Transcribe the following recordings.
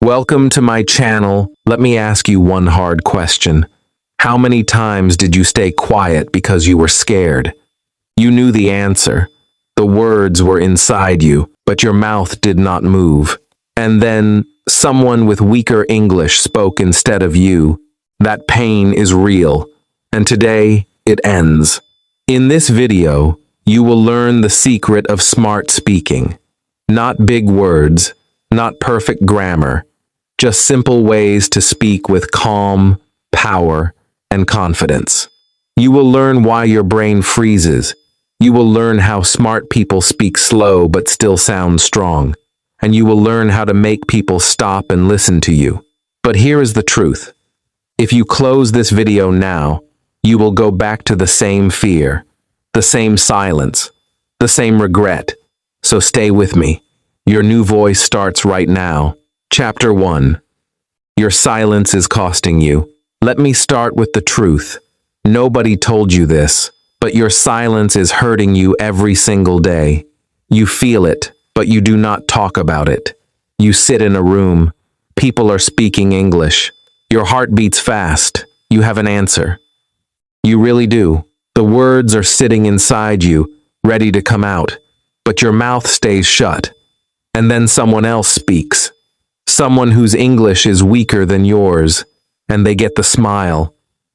Welcome to my channel. Let me ask you one hard question. How many times did you stay quiet because you were scared? You knew the answer. The words were inside you, but your mouth did not move. And then someone with weaker English spoke instead of you. That pain is real, and today it ends. In this video, you will learn the secret of smart speaking. Not big words, not perfect grammar, just simple ways to speak with calm, power, and confidence. You will learn why your brain freezes. You will learn how smart people speak slow but still sound strong. And you will learn how to make people stop and listen to you. But here is the truth. If you close this video now, you will go back to the same fear, the same silence, the same regret. So stay with me. Your new voice starts right now. Chapter 1. Your silence is costing you. Let me start with the truth. Nobody told you this, but your silence is hurting you every single day. You feel it, but you do not talk about it. You sit in a room. People are speaking English. Your heart beats fast. You have an answer. You really do. The words are sitting inside you, ready to come out, but your mouth stays shut. And then someone else speaks. Someone whose English is weaker than yours, and they get the smile,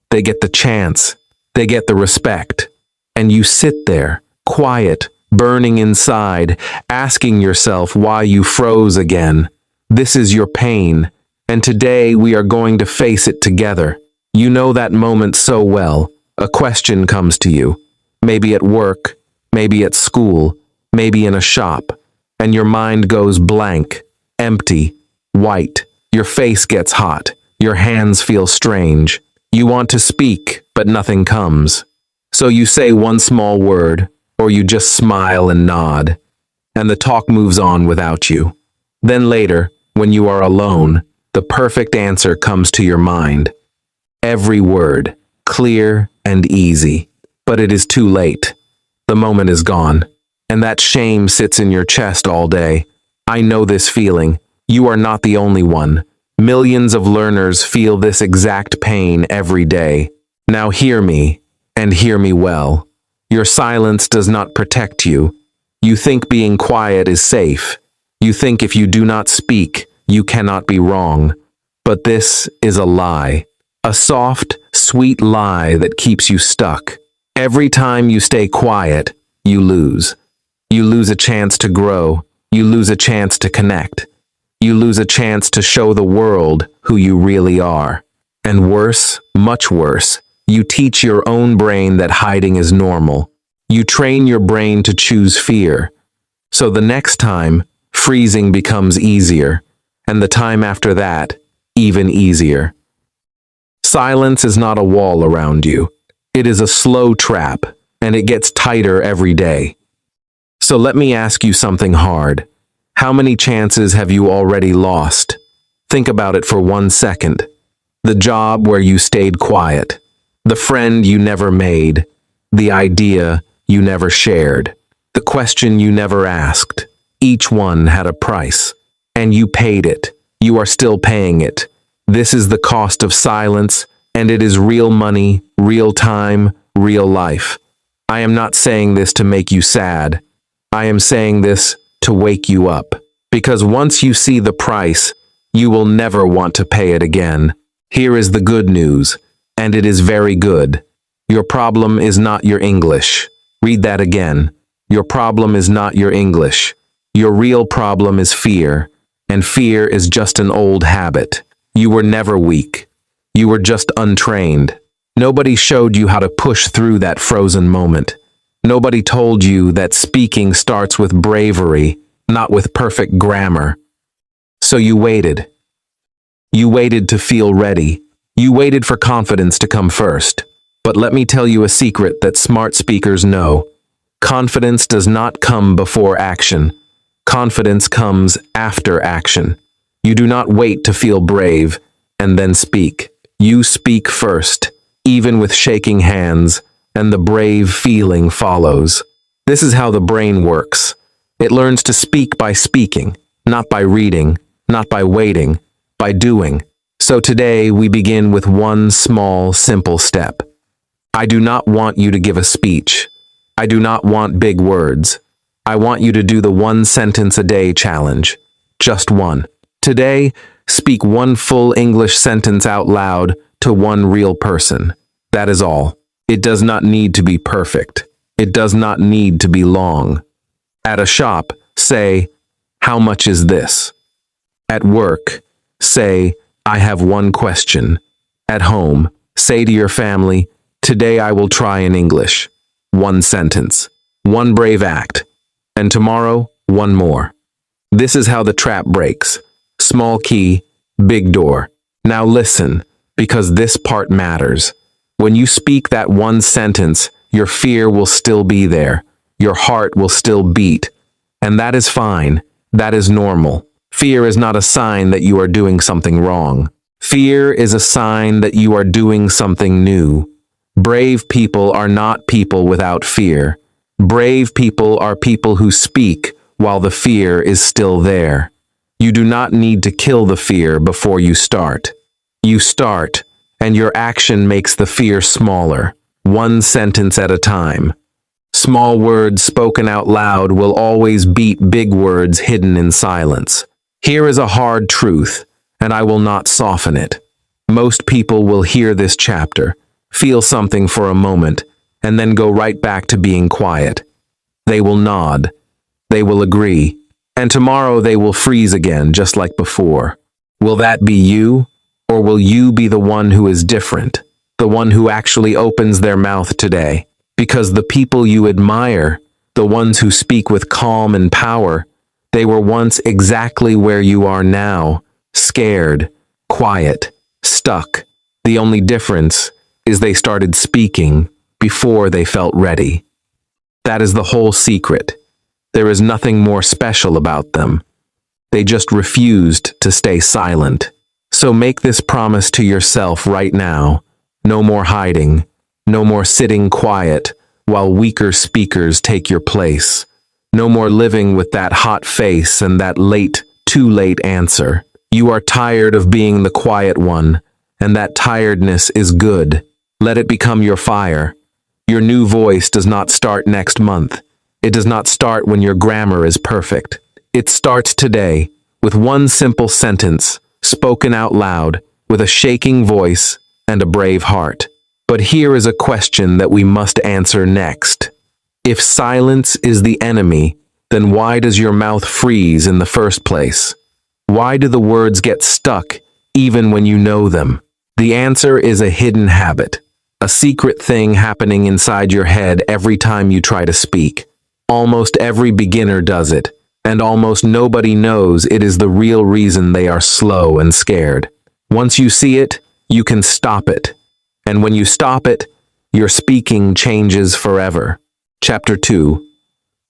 they get the chance, they get the respect. And you sit there, quiet, burning inside, asking yourself why you froze again. This is your pain, and today we are going to face it together. You know that moment so well. A question comes to you, maybe at work, maybe at school, maybe in a shop, and your mind goes blank, empty, white. Your face gets hot. Your hands feel strange. You want to speak, but nothing comes. So you say one small word, or you just smile and nod, and the talk moves on without you. Then later, when you are alone, the perfect answer comes to your mind. Every word, clear and easy, but it is too late. The moment is gone, and that shame sits in your chest all day. I know this feeling. You are not the only one. Millions of learners feel this exact pain every day. Now hear me, and hear me well. Your silence does not protect you. You think being quiet is safe. You think if you do not speak, you cannot be wrong. But this is a lie. A soft, sweet lie that keeps you stuck. Every time you stay quiet, you lose. You lose a chance to grow. You lose a chance to connect. You lose a chance to show the world who you really are. And worse, much worse, you teach your own brain that hiding is normal. You train your brain to choose fear. So the next time, freezing becomes easier, and the time after that, even easier. Silence is not a wall around you. It is a slow trap, and it gets tighter every day. So let me ask you something hard. How many chances have you already lost? Think about it for 1 second. The job where you stayed quiet. The friend you never made. The idea you never shared. The question you never asked. Each one had a price. And you paid it. You are still paying it. This is the cost of silence, and it is real money, real time, real life. I am not saying this to make you sad. I am saying this to wake you up. Because once you see the price, you will never want to pay it again. Here is the good news, and it is very good. Your problem is not your English. Read that again. Your problem is not your English. Your real problem is fear, and fear is just an old habit. You were never weak. You were just untrained. Nobody showed you how to push through that frozen moment. Nobody told you that speaking starts with bravery, not with perfect grammar. So you waited. You waited to feel ready. You waited for confidence to come first. But let me tell you a secret that smart speakers know. Confidence does not come before action. Confidence comes after action. You do not wait to feel brave and then speak. You speak first, even with shaking hands, and the brave feeling follows. This is how the brain works. It learns to speak by speaking, not by reading, not by waiting, by doing. So today we begin with one small, simple step. I do not want you to give a speech. I do not want big words. I want you to do the one sentence a day challenge. Just one. Today, speak one full English sentence out loud to one real person. That is all. It does not need to be perfect. It does not need to be long. At a shop, say, "How much is this?" At work, say, "I have one question." At home, say to your family, "Today I will try in English." One sentence, one brave act, and tomorrow, one more. This is how the trap breaks. Small key, big door. Now listen, because this part matters. When you speak that one sentence, your fear will still be there. Your heart will still beat. And that is fine. That is normal. Fear is not a sign that you are doing something wrong. Fear is a sign that you are doing something new. Brave people are not people without fear. Brave people are people who speak while the fear is still there. You do not need to kill the fear before you start. You start, and your action makes the fear smaller, one sentence at a time. Small words spoken out loud will always beat big words hidden in silence. Here is a hard truth, and I will not soften it. Most people will hear this chapter, feel something for a moment, and then go right back to being quiet. They will nod. They will agree. And tomorrow they will freeze again, just like before. Will that be you? Or will you be the one who is different? The one who actually opens their mouth today? Because the people you admire, the ones who speak with calm and power, they were once exactly where you are now, scared, quiet, stuck. The only difference is they started speaking before they felt ready. That is the whole secret. There is nothing more special about them. They just refused to stay silent. So make this promise to yourself right now. No more hiding. No more sitting quiet while weaker speakers take your place. No more living with that hot face and that too late answer. You are tired of being the quiet one, and that tiredness is good. Let it become your fire. Your new voice does not start next month. It does not start when your grammar is perfect. It starts today with one simple sentence, spoken out loud, with a shaking voice and a brave heart. But here is a question that we must answer next. If silence is the enemy, then why does your mouth freeze in the first place? Why do the words get stuck even when you know them? The answer is a hidden habit, a secret thing happening inside your head every time you try to speak. Almost every beginner does it, and almost nobody knows it is the real reason they are slow and scared. Once you see it, you can stop it. And when you stop it, your speaking changes forever. Chapter 2.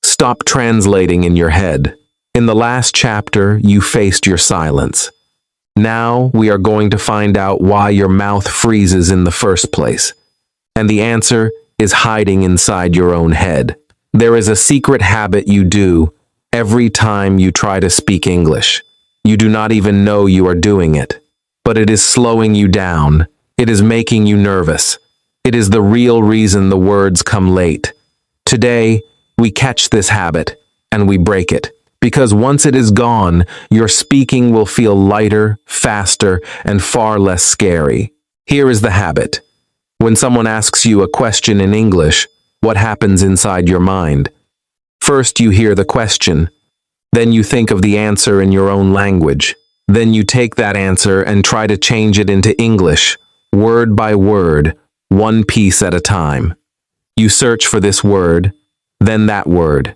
Stop translating in your head. In the last chapter, you faced your silence. Now we are going to find out why your mouth freezes in the first place. And the answer is hiding inside your own head. There is a secret habit you do every time you try to speak English. You do not even know you are doing it. But it is slowing you down. It is making you nervous. It is the real reason the words come late. Today, we catch this habit and we break it. Because once it is gone, your speaking will feel lighter, faster, and far less scary. Here is the habit. When someone asks you a question in English, what happens inside your mind? First, you hear the question. Then you think of the answer in your own language. Then you take that answer and try to change it into English, word by word, one piece at a time. You search for this word, then that word.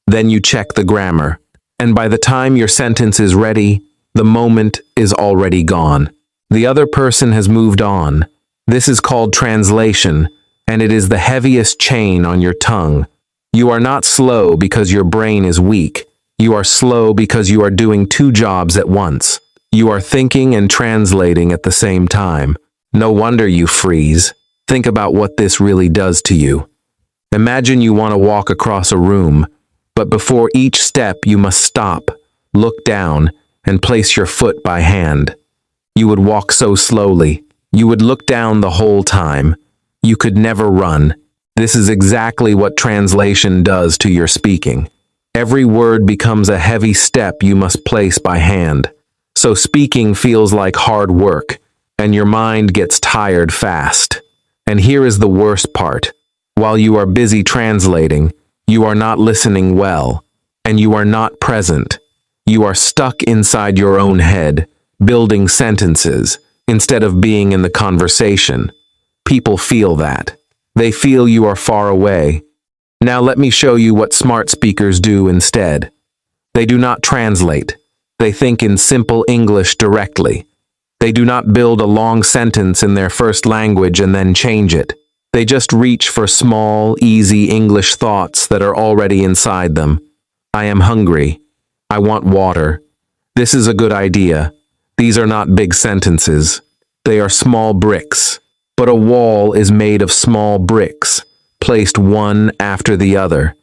Then you check the grammar. And by the time your sentence is ready, the moment is already gone. The other person has moved on. This is called translation, and it is the heaviest chain on your tongue. You are not slow because your brain is weak. You are slow because you are doing two jobs at once. You are thinking and translating at the same time. No wonder you freeze. Think about what this really does to you. Imagine you want to walk across a room, but before each step you must stop, look down, and place your foot by hand. You would walk so slowly. You would look down the whole time. You could never run. This is exactly what translation does to your speaking. Every word becomes a heavy step you must place by hand. So speaking feels like hard work, and your mind gets tired fast. And here is the worst part. While you are busy translating, you are not listening well, and you are not present. You are stuck inside your own head, building sentences, instead of being in the conversation. People feel that. They feel you are far away. Now let me show you what smart speakers do instead. They do not translate. They think in simple English directly. They do not build a long sentence in their first language and then change it. They just reach for small, easy English thoughts that are already inside them. I am hungry. I want water. This is a good idea. These are not big sentences. They are small bricks. But a wall is made of small bricks, placed one after the other.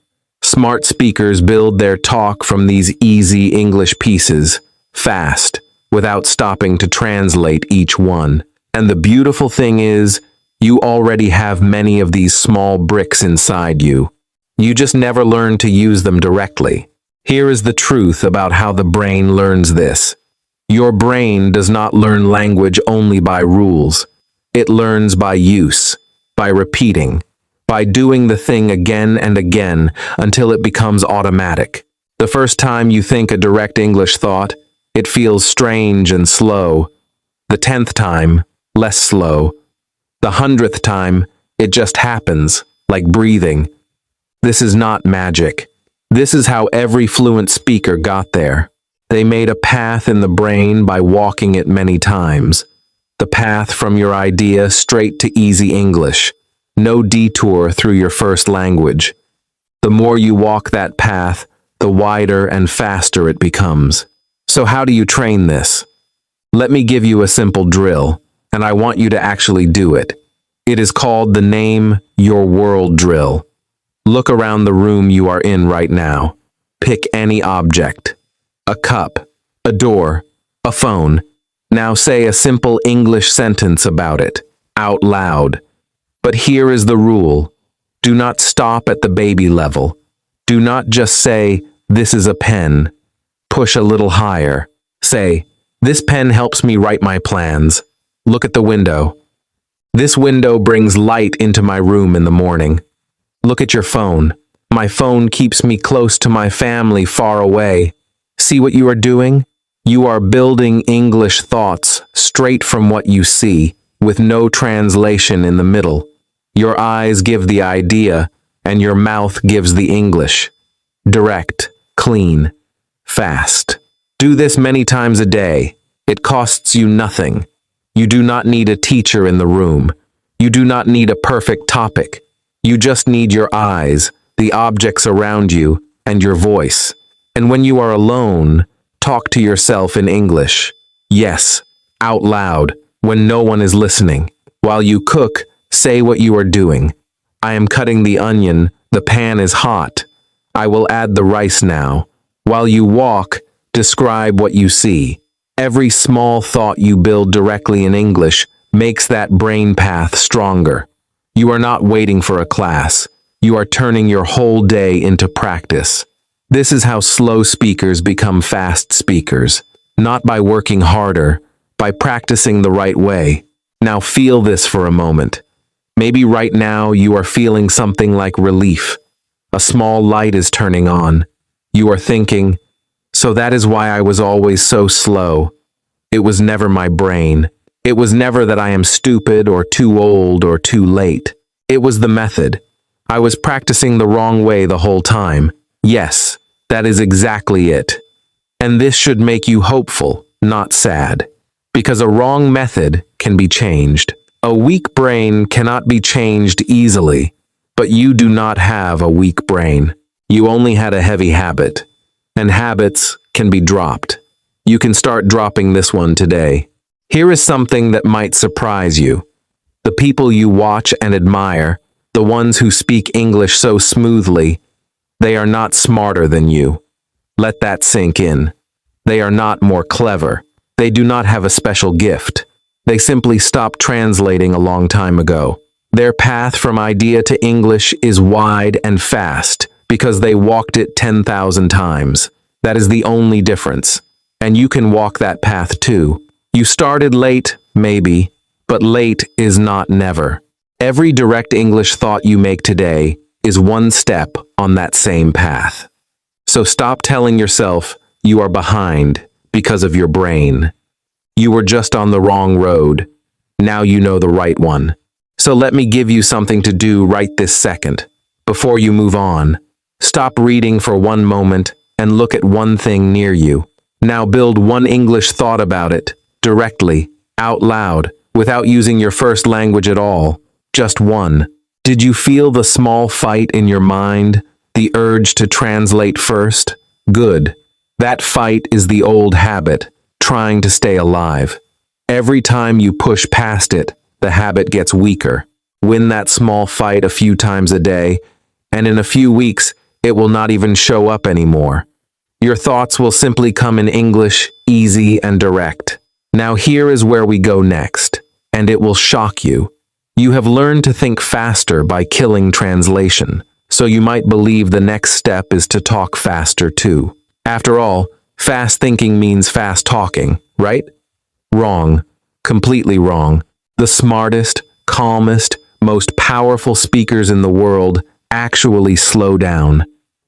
Smart speakers build their talk from these easy English pieces, fast, without stopping to translate each one. And the beautiful thing is, you already have many of these small bricks inside you. You just never learn to use them directly. Here is the truth about how the brain learns this. Your brain does not learn language only by rules. It learns by use, by repeating, by doing the thing again and again until it becomes automatic. The first time you think a direct English thought, it feels strange and slow. The 10th time, less slow. The 100th time, it just happens, like breathing. This is not magic. This is how every fluent speaker got there. They made a path in the brain by walking it many times. The path from your idea straight to easy English. No detour through your first language. The more you walk that path, the wider and faster it becomes. So how do you train this? Let me give you a simple drill, and I want you to actually do it. It is called the Name Your World drill. Look around the room you are in right now. Pick any object. A cup, a door, a phone. Now say a simple English sentence about it, out loud. But here is the rule. Do not stop at the baby level. Do not just say, "This is a pen." Push a little higher. Say, "This pen helps me write my plans." Look at the window. This window brings light into my room in the morning. Look at your phone. My phone keeps me close to my family far away. See what you are doing? You are building English thoughts straight from what you see, with no translation in the middle. Your eyes give the idea, and your mouth gives the English. Direct, clean, fast. Do this many times a day. It costs you nothing. You do not need a teacher in the room. You do not need a perfect topic. You just need your eyes, the objects around you, and your voice. And when you are alone, talk to yourself in English. Yes, out loud, when no one is listening. While you cook, say what you are doing. I am cutting the onion, the pan is hot. I will add the rice now. While you walk, describe what you see. Every small thought you build directly in English makes that brain path stronger. You are not waiting for a class. You are turning your whole day into practice. This is how slow speakers become fast speakers, not by working harder, by practicing the right way. Now feel this for a moment. Maybe right now you are feeling something like relief. A small light is turning on. You are thinking, so that is why I was always so slow. It was never my brain. It was never that I am stupid or too old or too late. It was the method. I was practicing the wrong way the whole time. Yes, that is exactly it. And this should make you hopeful, not sad. Because a wrong method can be changed. A weak brain cannot be changed easily, but you do not have a weak brain. You only had a heavy habit. And habits can be dropped. You can start dropping this one today. Here is something that might surprise you. The people you watch and admire, the ones who speak English so smoothly, they are not smarter than you. Let that sink in. They are not more clever. They do not have a special gift. They simply stopped translating a long time ago. Their path from idea to English is wide and fast because they walked it 10,000 times. That is the only difference. And you can walk that path too. You started late, maybe, but late is not never. Every direct English thought you make today is one step on that same path. So stop telling yourself you are behind because of your brain. You were just on the wrong road. Now you know the right one. So let me give you something to do right this second. Before you move on, stop reading for one moment and look at one thing near you. Now build one English thought about it, directly, out loud, without using your first language at all. Just one. Did you feel the small fight in your mind, the urge to translate first? Good. That fight is the old habit, trying to stay alive. Every time you push past it, the habit gets weaker. Win that small fight a few times a day, and in a few weeks, it will not even show up anymore. Your thoughts will simply come in English, easy and direct. Now here is where we go next, and it will shock you. You have learned to think faster by killing translation, so you might believe the next step is to talk faster too. After all, fast thinking means fast talking, right? Wrong. Completely wrong. The smartest, calmest, most powerful speakers in the world actually slow down.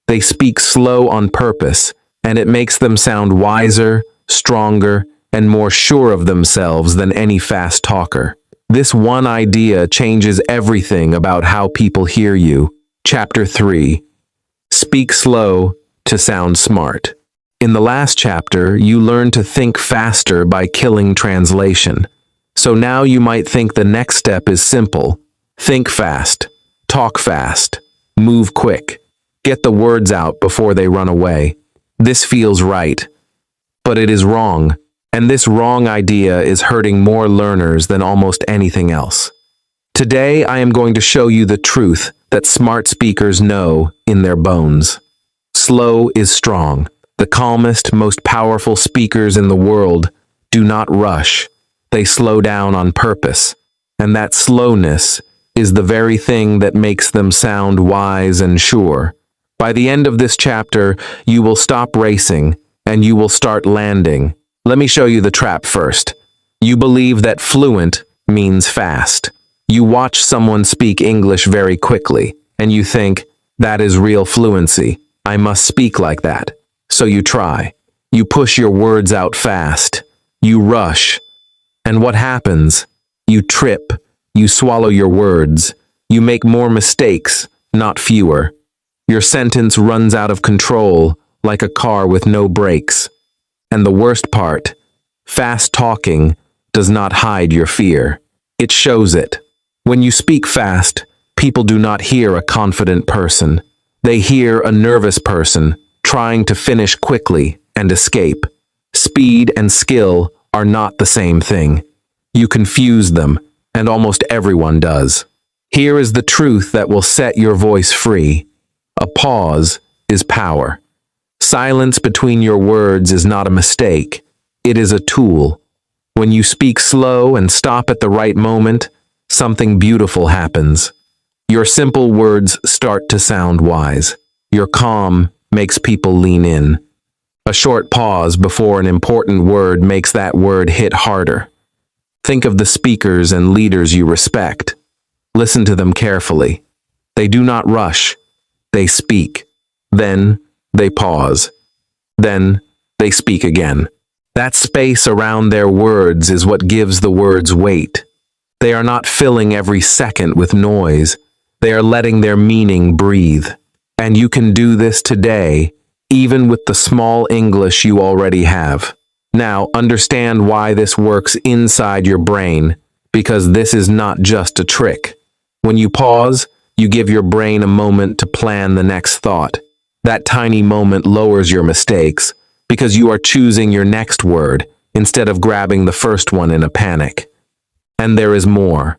They speak slow on purpose, and it makes them sound wiser, stronger, and more sure of themselves than any fast talker. This one idea changes everything about how people hear you. Chapter 3. Speak slow to sound smart. In the last chapter, you learned to think faster by killing translation. So now you might think the next step is simple. Think fast, talk fast, move quick. Get the words out before they run away. This feels right, but it is wrong, and this wrong idea is hurting more learners than almost anything else. Today, I am going to show you the truth that smart speakers know in their bones. Slow is strong. The calmest, most powerful speakers in the world do not rush. They slow down on purpose, and that slowness is the very thing that makes them sound wise and sure. By the end of this chapter, you will stop racing, and you will start landing. Let me show you the trap first. You believe that fluent means fast. You watch someone speak English very quickly, and you think, that is real fluency. I must speak like that. So you try. You push your words out fast. You rush. And what happens? You trip. You swallow your words. You make more mistakes, not fewer. Your sentence runs out of control, like a car with no brakes. And the worst part, fast talking does not hide your fear. It shows it. When you speak fast, people do not hear a confident person. They hear a nervous person trying to finish quickly and escape. Speed and skill are not the same thing. You confuse them, and almost everyone does. Here is the truth that will set your voice free. A pause is power. Silence between your words is not a mistake. It is a tool. When you speak slow and stop at the right moment, something beautiful happens. Your simple words start to sound wise. Your calm makes people lean in. A short pause before an important word makes that word hit harder. Think of the speakers and leaders you respect. Listen to them carefully. They do not rush. They speak. Then they pause. Then they speak again. That space around their words is what gives the words weight. They are not filling every second with noise. They are letting their meaning breathe. And you can do this today, even with the small English you already have. Now, understand why this works inside your brain, because this is not just a trick. When you pause, you give your brain a moment to plan the next thought. That tiny moment lowers your mistakes, because you are choosing your next word instead of grabbing the first one in a panic. And there is more.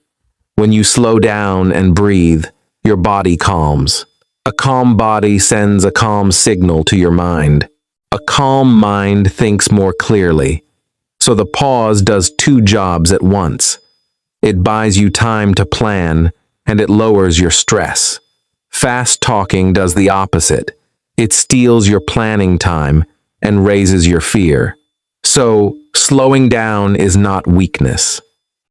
When you slow down and breathe, your body calms. A calm body sends a calm signal to your mind. A calm mind thinks more clearly. So the pause does two jobs at once. It buys you time to plan, and it lowers your stress. Fast talking does the opposite. It steals your planning time and raises your fear. So, slowing down is not weakness.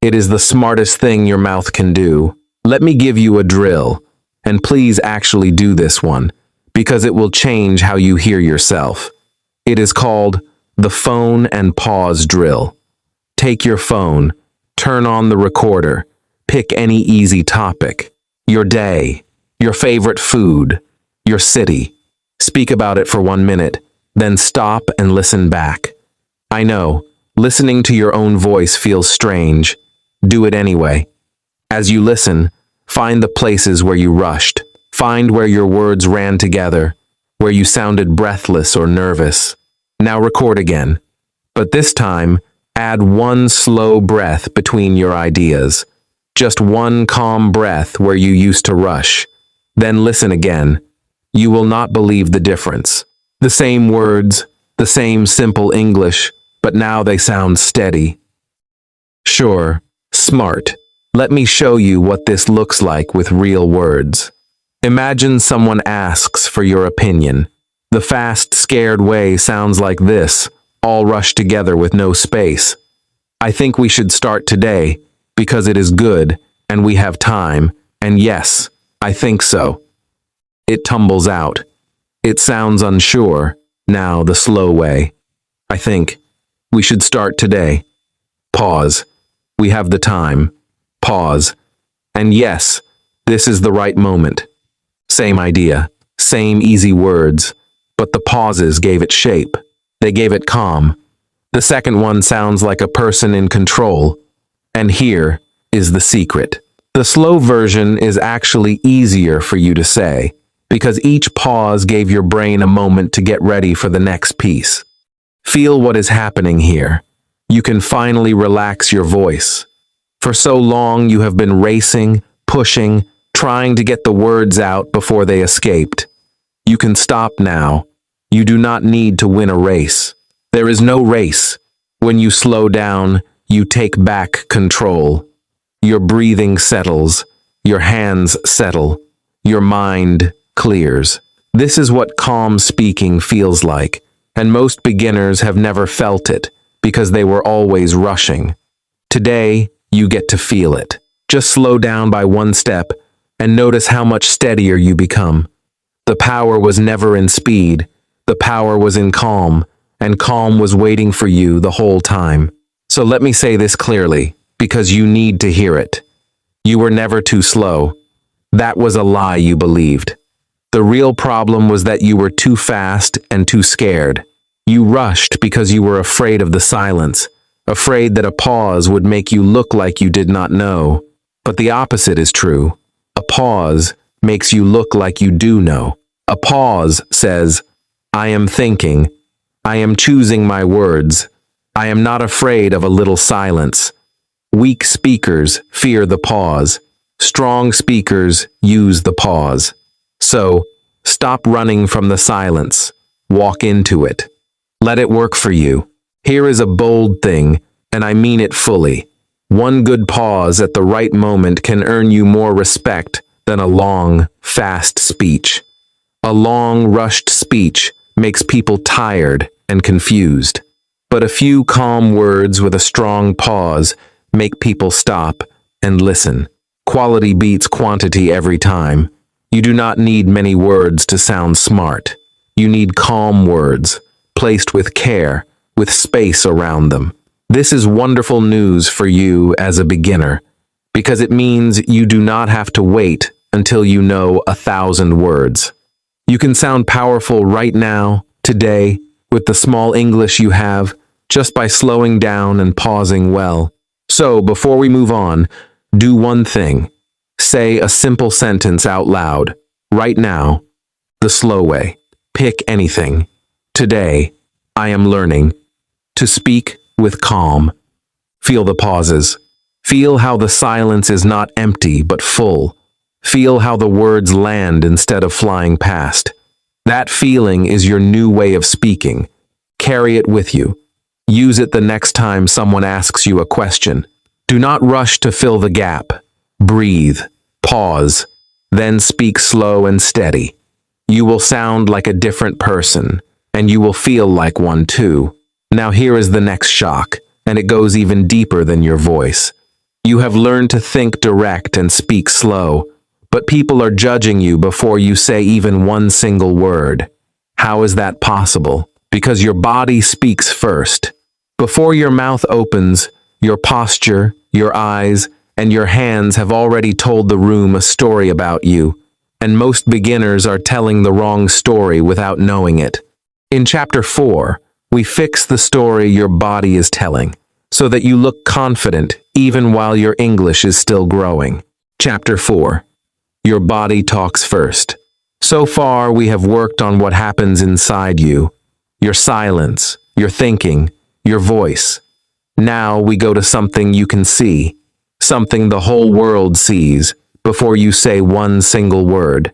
It is the smartest thing your mouth can do. Let me give you a drill, and please actually do this one, because it will change how you hear yourself. It is called the phone and pause drill. Take your phone, turn on the recorder, pick any easy topic. Your day, your favorite food, your city. Speak about it for 1 minute, then stop and listen back. I know, listening to your own voice feels strange. Do it anyway. As you listen, find the places where you rushed. Find where your words ran together, where you sounded breathless or nervous. Now record again. But this time, add one slow breath between your ideas. Just one calm breath where you used to rush. Then listen again. You will not believe the difference. The same words, the same simple English, but now they sound steady. Sure, smart. Let me show you what this looks like with real words. Imagine someone asks for your opinion. The fast, scared way sounds like this, all rushed together with no space. I think we should start today, because it is good, and we have time, and yes, I think so. It tumbles out. It sounds unsure. Now the slow way. I think we should start today. Pause. We have the time. Pause. And yes, this is the right moment. Same idea, same easy words, but the pauses gave it shape. They gave it calm. The second one sounds like a person in control. And here is the secret. The slow version is actually easier for you to say, because each pause gave your brain a moment to get ready for the next piece. Feel what is happening here. You can finally relax your voice. For so long you have been racing, pushing, trying to get the words out before they escaped. You can stop now. You do not need to win a race. There is no race. When you slow down, you take back control. Your breathing settles. Your hands settle. Your mind clears. This is what calm speaking feels like, and most beginners have never felt it because they were always rushing. Today, you get to feel it. Just slow down by one step and notice how much steadier you become. The power was never in speed. The power was in calm, and calm was waiting for you the whole time. So let me say this clearly, because you need to hear it. You were never too slow. That was a lie you believed. The real problem was that you were too fast and too scared. You rushed because you were afraid of the silence, afraid that a pause would make you look like you did not know. But the opposite is true. A pause makes you look like you do know. A pause says, I am thinking. I am choosing my words. I am not afraid of a little silence. Weak speakers fear the pause. Strong speakers use the pause. So, stop running from the silence. Walk into it. Let it work for you. Here is a bold thing, and I mean it fully. One good pause at the right moment can earn you more respect than a long, fast speech. A long, rushed speech makes people tired and confused. But a few calm words with a strong pause make people stop and listen. Quality beats quantity every time. You do not need many words to sound smart. You need calm words, placed with care, with space around them. This is wonderful news for you as a beginner, because it means you do not have to wait until you know 1,000 words. You can sound powerful right now, today, with the small English you have, just by slowing down and pausing well. So, before we move on, do one thing. Say a simple sentence out loud, right now, the slow way. Pick anything. Today, I am learning to speak with calm. Feel the pauses. Feel how the silence is not empty but full. Feel how the words land instead of flying past. That feeling is your new way of speaking. Carry it with you. Use it the next time someone asks you a question. Do not rush to fill the gap. Breathe, pause, then speak slow and steady. You will sound like a different person, and you will feel like one too. Now here is the next shock, and it goes even deeper than your voice. You have learned to think direct and speak slow, but people are judging you before you say even one single word. How is that possible? Because your body speaks first. Before your mouth opens, your posture, your eyes, and your hands have already told the room a story about you, and most beginners are telling the wrong story without knowing it. In Chapter 4, we fix the story your body is telling, so that you look confident even while your English is still growing. Chapter 4. Your body talks first. So far, we have worked on what happens inside you, your silence, your thinking, your voice. Now we go to something you can see, something the whole world sees before you say one single word.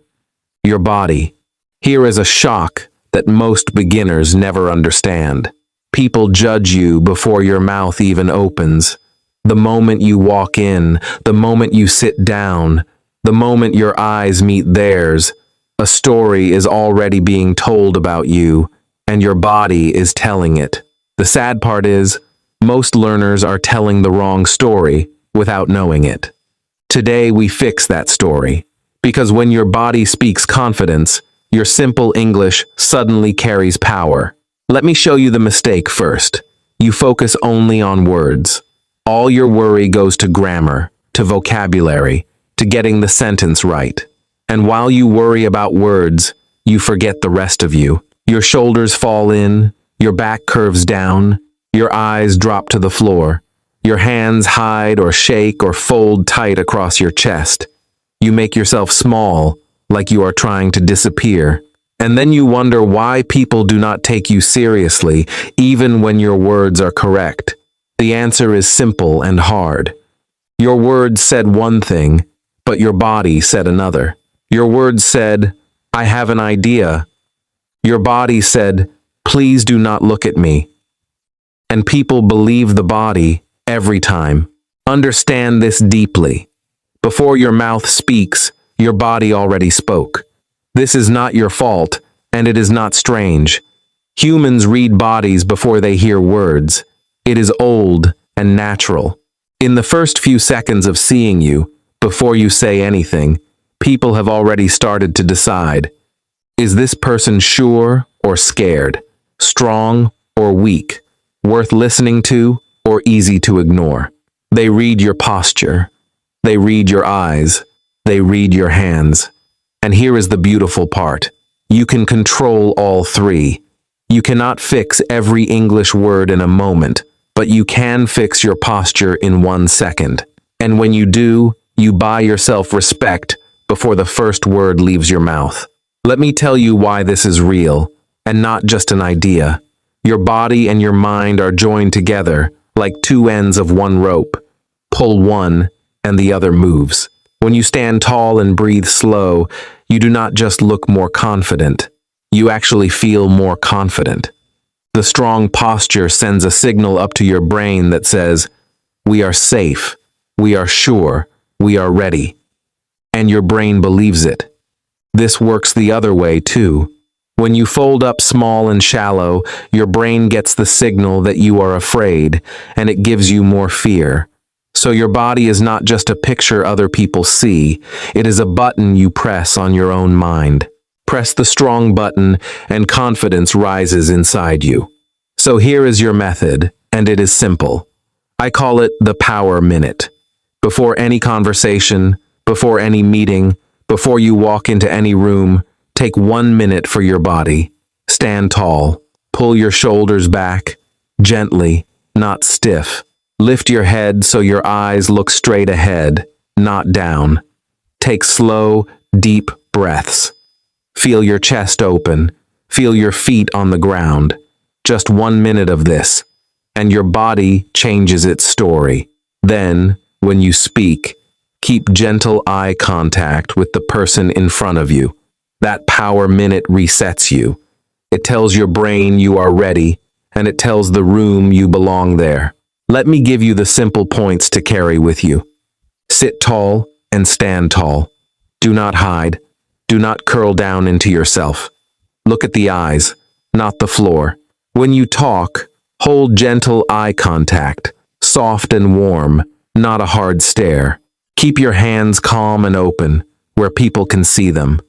Your body. Here is a shock that most beginners never understand. People judge you before your mouth even opens. The moment you walk in, the moment you sit down, the moment your eyes meet theirs, a story is already being told about you, and your body is telling it. The sad part is, most learners are telling the wrong story without knowing it. Today we fix that story, because when your body speaks confidence, your simple English suddenly carries power. Let me show you the mistake first. You focus only on words. All your worry goes to grammar, to vocabulary, to getting the sentence right. And while you worry about words, you forget the rest of you. Your shoulders fall in, your back curves down, your eyes drop to the floor. Your hands hide or shake or fold tight across your chest. You make yourself small, like you are trying to disappear. And then you wonder why people do not take you seriously, even when your words are correct. The answer is simple and hard. Your words said one thing, but your body said another. Your words said, "I have an idea." Your body said, "Please do not look at me." And people believe the body every time. Understand this deeply. Before your mouth speaks, your body already spoke. This is not your fault, and it is not strange. Humans read bodies before they hear words. It is old and natural. In the first few seconds of seeing you, before you say anything, people have already started to decide. Is this person sure or scared? Strong or weak? Worth listening to or easy to ignore? They read your posture. They read your eyes. They read your hands. And here is the beautiful part. You can control all three. You cannot fix every English word in a moment, but you can fix your posture in 1 second. And when you do, you buy yourself respect before the first word leaves your mouth. Let me tell you why this is real, and not just an idea. Your body and your mind are joined together like two ends of one rope. Pull one, and the other moves. When you stand tall and breathe slow, you do not just look more confident. You actually feel more confident. The strong posture sends a signal up to your brain that says, "We are safe, we are sure, we are ready." And your brain believes it. This works the other way too. When you fold up small and shallow, your brain gets the signal that you are afraid, and it gives you more fear. So your body is not just a picture other people see, it is a button you press on your own mind. Press the strong button, and confidence rises inside you. So here is your method, and it is simple. I call it the power minute. Before any conversation, before any meeting, before you walk into any room, take 1 minute for your body. Stand tall. Pull your shoulders back, gently, not stiff. Lift your head so your eyes look straight ahead, not down. Take slow, deep breaths. Feel your chest open. Feel your feet on the ground. Just 1 minute of this, and your body changes its story. Then, when you speak, keep gentle eye contact with the person in front of you. That power minute resets you. It tells your brain you are ready, and it tells the room you belong there. Let me give you the simple points to carry with you. Sit tall and stand tall. Do not hide. Do not curl down into yourself. Look at the eyes, not the floor. When you talk, hold gentle eye contact, soft and warm, not a hard stare. Keep your hands calm and open, where people can see them.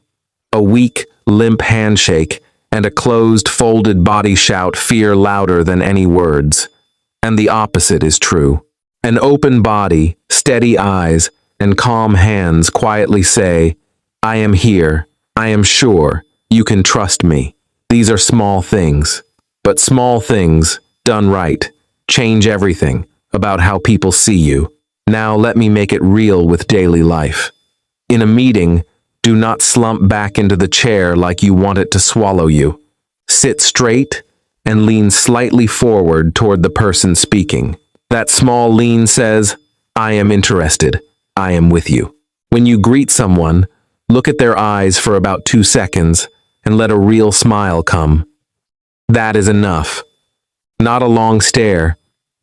A weak, limp handshake and a closed, folded body shout fear louder than any words. And the opposite is true. An open body, steady eyes, and calm hands quietly say, I am here, I am sure, you can trust me. These are small things, but small things, done right, change everything about how people see you. Now let me make it real with daily life. In a meeting, do not slump back into the chair like you want it to swallow you. Sit straight and lean slightly forward toward the person speaking. That small lean says, I am interested. I am with you. When you greet someone, look at their eyes for about 2 seconds and let a real smile come. That is enough. Not a long stare,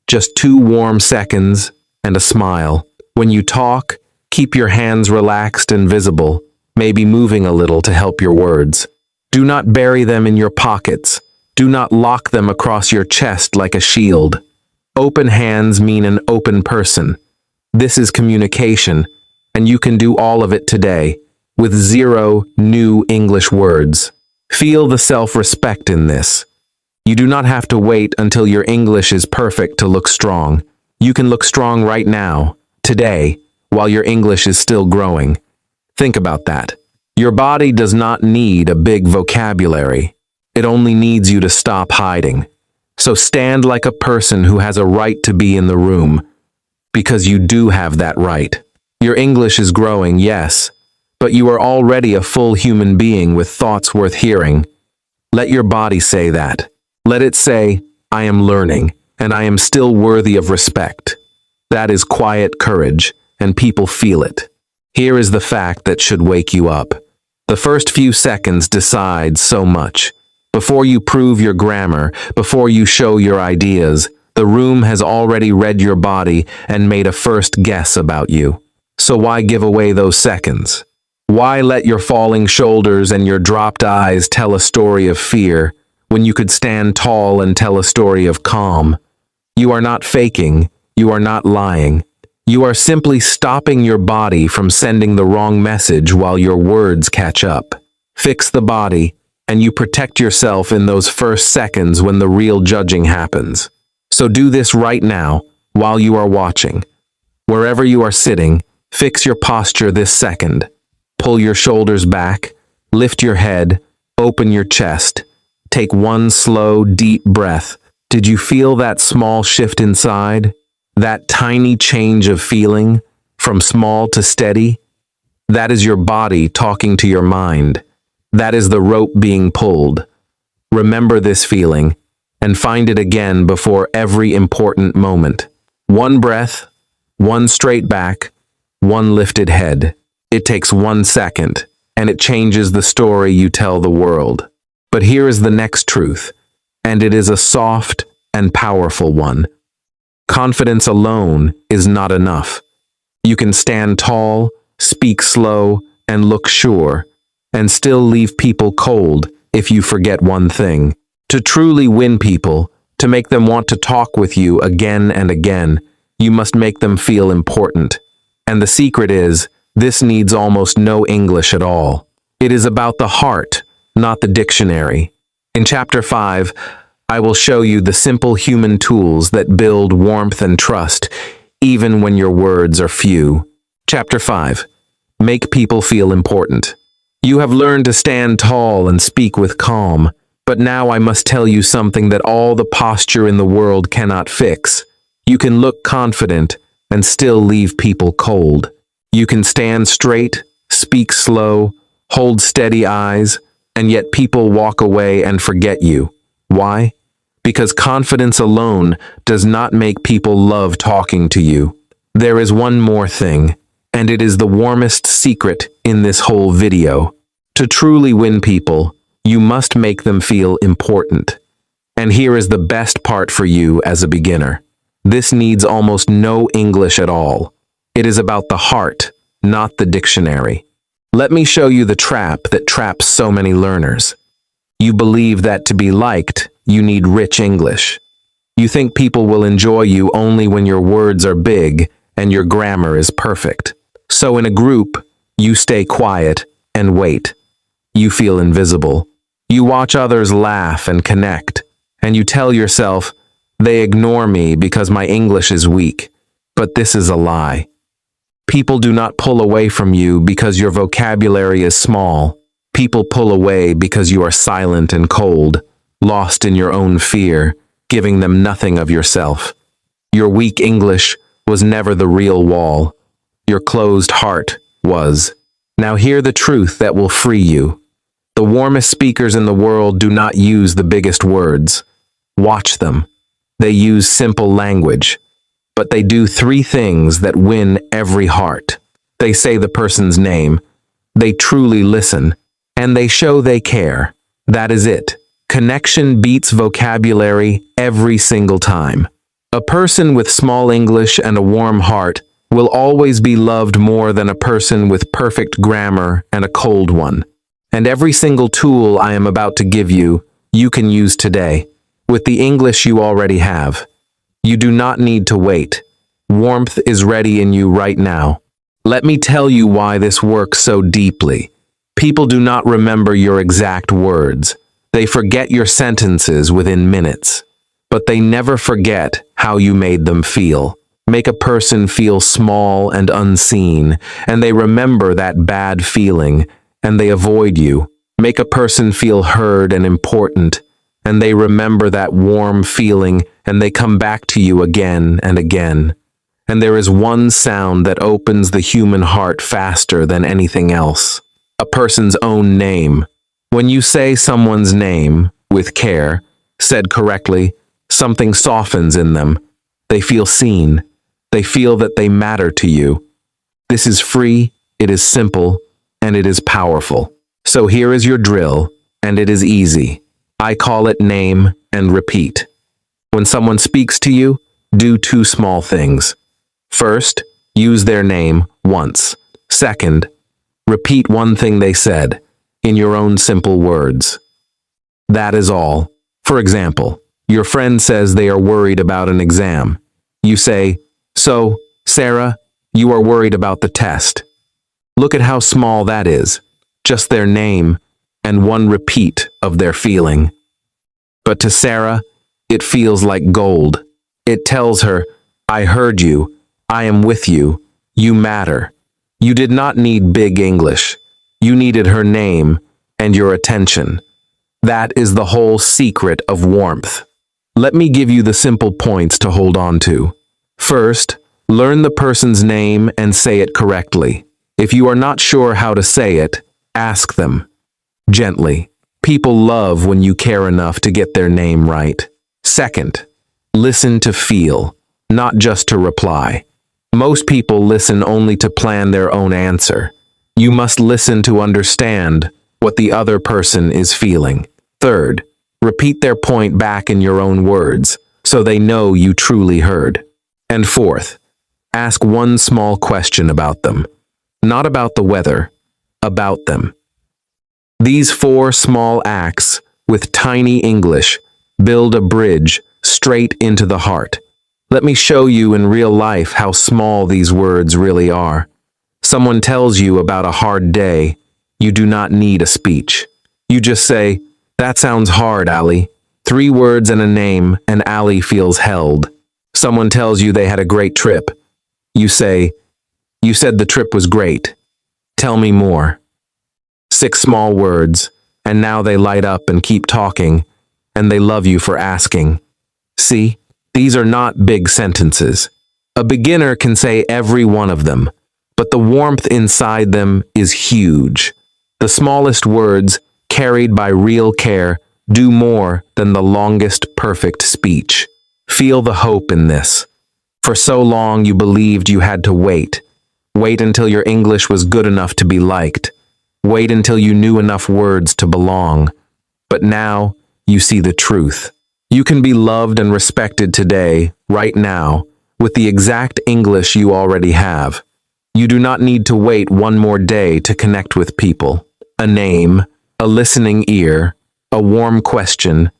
just 2 warm seconds and a smile. When you talk, keep your hands relaxed and visible, maybe moving a little to help your words. Do not bury them in your pockets. Do not lock them across your chest like a shield. Open hands mean an open person. This is communication, and you can do all of it today, with 0 new English words. Feel the self-respect in this. You do not have to wait until your English is perfect to look strong. You can look strong right now, today, while your English is still growing. Think about that. Your body does not need a big vocabulary. It only needs you to stop hiding. So stand like a person who has a right to be in the room, because you do have that right. Your English is growing, yes, but you are already a full human being with thoughts worth hearing. Let your body say that. Let it say, I am learning, and I am still worthy of respect. That is quiet courage, and people feel it. Here is the fact that should wake you up. The first few seconds decide so much. Before you prove your grammar, before you show your ideas, the room has already read your body and made a first guess about you. So why give away those seconds? Why let your falling shoulders and your dropped eyes tell a story of fear when you could stand tall and tell a story of calm? You are not faking. You are not lying. You are simply stopping your body from sending the wrong message while your words catch up. Fix the body, and you protect yourself in those first seconds when the real judging happens. So do this right now, while you are watching. Wherever you are sitting, fix your posture this second. Pull your shoulders back, lift your head, open your chest. Take 1 slow, deep breath. Did you feel that small shift inside? That tiny change of feeling, from small to steady? That is your body talking to your mind. That is the rope being pulled. Remember this feeling, and find it again before every important moment. 1 breath, 1 straight back, 1 lifted head. It takes 1 second, and it changes the story you tell the world. But here is the next truth, and it is a soft and powerful one. Confidence alone is not enough. You can stand tall, speak slow, and look sure, and still leave people cold if you forget one thing. To truly win people, to make them want to talk with you again and again, you must make them feel important. And the secret is, this needs almost no English at all. It is about the heart, not the dictionary. In Chapter 5, I will show you the simple human tools that build warmth and trust, even when your words are few. Chapter 5. Make people feel important. You have learned to stand tall and speak with calm, but now I must tell you something that all the posture in the world cannot fix. You can look confident and still leave people cold. You can stand straight, speak slow, hold steady eyes, and yet people walk away and forget you. Why? Because confidence alone does not make people love talking to you. There is one more thing, and it is the warmest secret in this whole video. To truly win people, you must make them feel important. And here is the best part for you as a beginner. This needs almost no English at all. It is about the heart, not the dictionary. Let me show you the trap that traps so many learners. You believe that to be liked, you need rich English. You think people will enjoy you only when your words are big and your grammar is perfect. So in a group, you stay quiet and wait. You feel invisible. You watch others laugh and connect, and you tell yourself, they ignore me because my English is weak. But this is a lie. People do not pull away from you because your vocabulary is small. People pull away because you are silent and cold, lost in your own fear, giving them nothing of yourself. Your weak English was never the real wall. Your closed heart was. Now hear the truth that will free you. The warmest speakers in the world do not use the biggest words. Watch them. They use simple language. But they do three things that win every heart. They say the person's name. They truly listen. And they show they care. That is it. Connection beats vocabulary every single time. A person with small English and a warm heart will always be loved more than a person with perfect grammar and a cold one. And every single tool I am about to give you, you can use today, with the English you already have. You do not need to wait. Warmth is ready in you right now. Let me tell you why this works so deeply. People do not remember your exact words. They forget your sentences within minutes. But they never forget how you made them feel. Make a person feel small and unseen, and they remember that bad feeling, and they avoid you. Make a person feel heard and important, and they remember that warm feeling, and they come back to you again and again. And there is one sound that opens the human heart faster than anything else. A person's own name. When you say someone's name, with care, said correctly, something softens in them. They feel seen. They feel that they matter to you. This is free, it is simple, and it is powerful. So here is your drill, and it is easy. I call it name and repeat. When someone speaks to you, do two small things. First, use their name once. Second, repeat one thing they said in your own simple words. That is all. For example, your friend says they are worried about an exam. You say, "So, Sarah, you are worried about the test." Look at how small that is. Just their name and one repeat of their feeling. But to Sarah, it feels like gold. It tells her, I heard you, I am with you, you matter. You did not need big English. You needed her name and your attention. That is the whole secret of warmth. Let me give you the simple points to hold on to. First, learn the person's name and say it correctly. If you are not sure how to say it, ask them. Gently. People love when you care enough to get their name right. Second, listen to feel, not just to reply. Most people listen only to plan their own answer. You must listen to understand what the other person is feeling. Third, repeat their point back in your own words, so they know you truly heard. And fourth, ask one small question about them. Not about the weather, about them. These 4 small acts, with tiny English, build a bridge straight into the heart. Let me show you in real life how small these words really are. Someone tells you about a hard day. You do not need a speech. You just say, "That sounds hard, Ali." 3 words and a name, and Ali feels held. Someone tells you they had a great trip. You say, "You said the trip was great. Tell me more." 6 small words, and now they light up and keep talking, and they love you for asking. See, these are not big sentences. A beginner can say every one of them, but the warmth inside them is huge. The smallest words, carried by real care, do more than the longest perfect speech. Feel the hope in this. For so long you believed you had to wait. Wait until your English was good enough to be liked. Wait until you knew enough words to belong. But now you see the truth. You can be loved and respected today, right now, with the exact English you already have. You do not need to wait one more day to connect with people. A name, a listening ear, a warm question,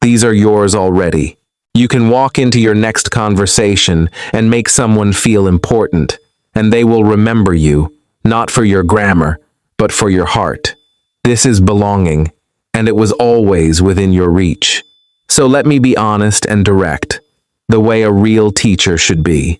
these are yours already. You can walk into your next conversation and make someone feel important, and they will remember you, not for your grammar, but for your heart. This is belonging, and it was always within your reach. So let me be honest and direct, the way a real teacher should be.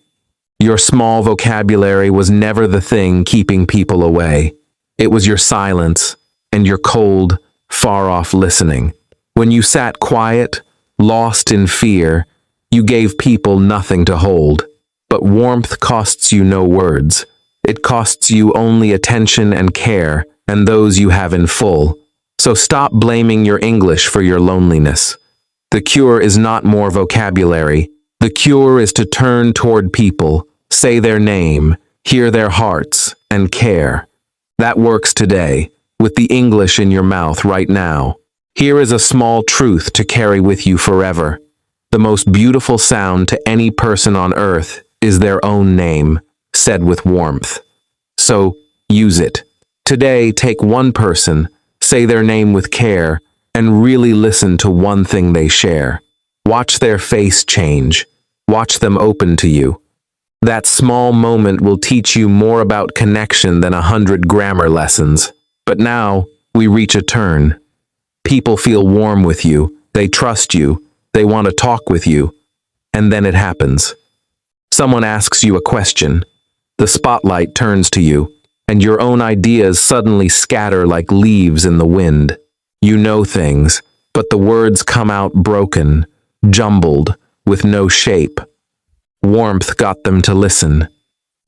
Your small vocabulary was never the thing keeping people away. It was your silence and your cold, far-off listening. When you sat quiet, lost in fear, you gave people nothing to hold. But warmth costs you no words. It costs you only attention and care, and those you have in full. So stop blaming your English for your loneliness. The cure is not more vocabulary. The cure is to turn toward people, say their name, hear their hearts, and care. That works today, with the English in your mouth right now. Here is a small truth to carry with you forever. The most beautiful sound to any person on earth is their own name, said with warmth. So, use it. Today, take one person, say their name with care, and really listen to one thing they share. Watch their face change. Watch them open to you. That small moment will teach you more about connection than 100 grammar lessons. But now, we reach a turn. People feel warm with you, they trust you, they want to talk with you. And then it happens. Someone asks you a question. The spotlight turns to you, and your own ideas suddenly scatter like leaves in the wind. You know things, but the words come out broken, jumbled, with no shape. Warmth got them to listen.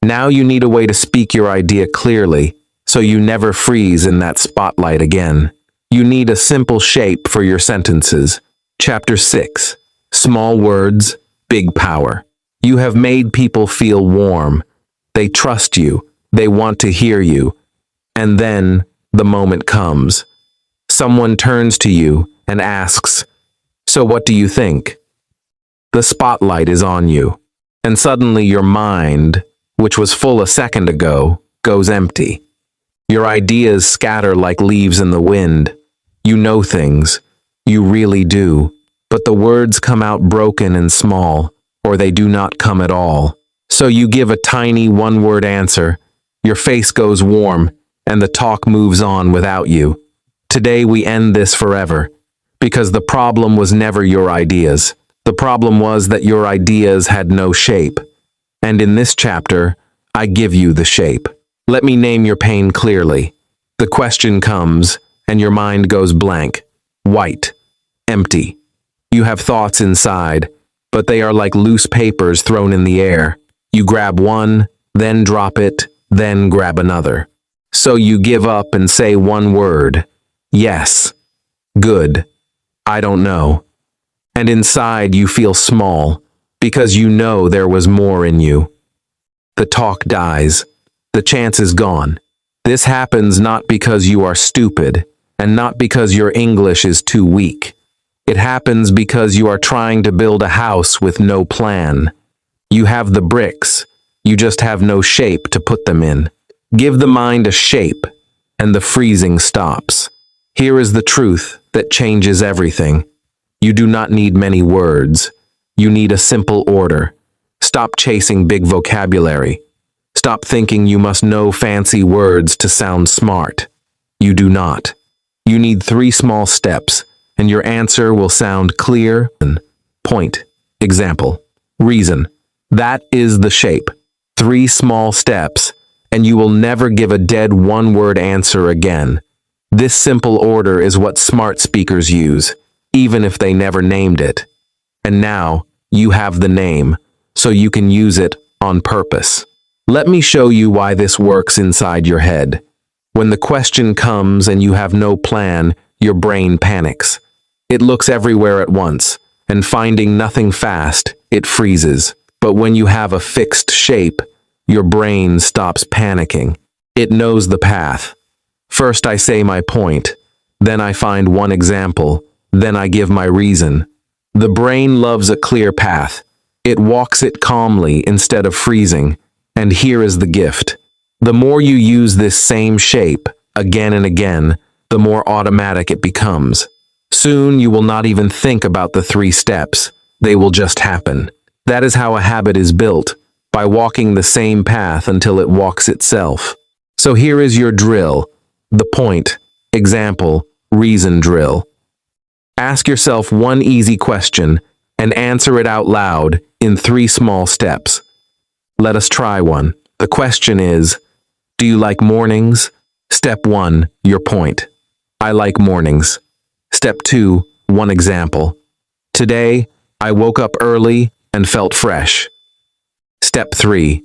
Now you need a way to speak your idea clearly, so you never freeze in that spotlight again. You need a simple shape for your sentences. Chapter 6. Small words, big power. You have made people feel warm. They trust you. They want to hear you. And then the moment comes. Someone turns to you and asks, "So what do you think?" The spotlight is on you. And suddenly your mind, which was full a second ago, goes empty. Your ideas scatter like leaves in the wind. You know things. You really do. But the words come out broken and small, or they do not come at all. So you give a tiny one-word answer. Your face goes warm, and the talk moves on without you. Today we end this forever, because the problem was never your ideas. The problem was that your ideas had no shape. And in this chapter, I give you the shape. Let me name your pain clearly. The question comes, and your mind goes blank, white, empty. You have thoughts inside, but they are like loose papers thrown in the air. You grab one, then drop it, then grab another. So you give up and say one word. Yes. Good. I don't know. And inside you feel small, because you know there was more in you. The talk dies. The chance is gone. This happens not because you are stupid, and not because your English is too weak. It happens because you are trying to build a house with no plan. You have the bricks, you just have no shape to put them in. Give the mind a shape, and the freezing stops. Here is the truth that changes everything. You do not need many words. You need a simple order. Stop chasing big vocabulary. Stop thinking you must know fancy words to sound smart. You do not. You need 3 small steps, and your answer will sound clear. Point. Example. Reason. That is the shape. 3 small steps, and you will never give a dead one-word answer again. This simple order is what smart speakers use, even if they never named it. And now, you have the name, so you can use it on purpose. Let me show you why this works inside your head. When the question comes and you have no plan, your brain panics. It looks everywhere at once, and finding nothing fast, it freezes. But when you have a fixed shape, your brain stops panicking. It knows the path. First I say my point, then I find one example, then I give my reason. The brain loves a clear path. It walks it calmly instead of freezing. And here is the gift. The more you use this same shape, again and again, the more automatic it becomes. Soon you will not even think about the 3 steps. They will just happen. That is how a habit is built, by walking the same path until it walks itself. So here is your drill, the point, example, reason drill. Ask yourself one easy question and answer it out loud in 3 small steps. Let us try one. The question is, do you like mornings? Step 1, your point. I like mornings. Step 2, one example. Today, I woke up early and felt fresh. Step 3,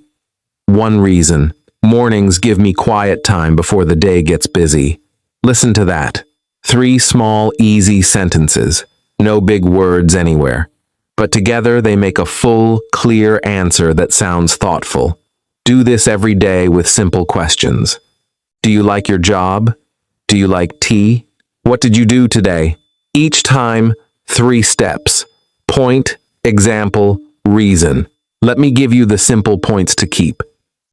one reason. Mornings give me quiet time before the day gets busy. Listen to that. 3 small, easy sentences. No big words anywhere. But together they make a full, clear answer that sounds thoughtful. Do this every day with simple questions. Do you like your job? Do you like tea? What did you do today? Each time, 3 steps. Point, example, reason. Let me give you the simple points to keep.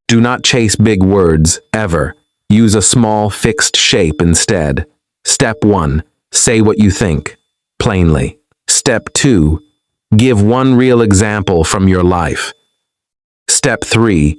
Do not chase big words, ever. Use a small, fixed shape instead. Step 1, say what you think, plainly. Step 2, give one real example from your life. Step 3,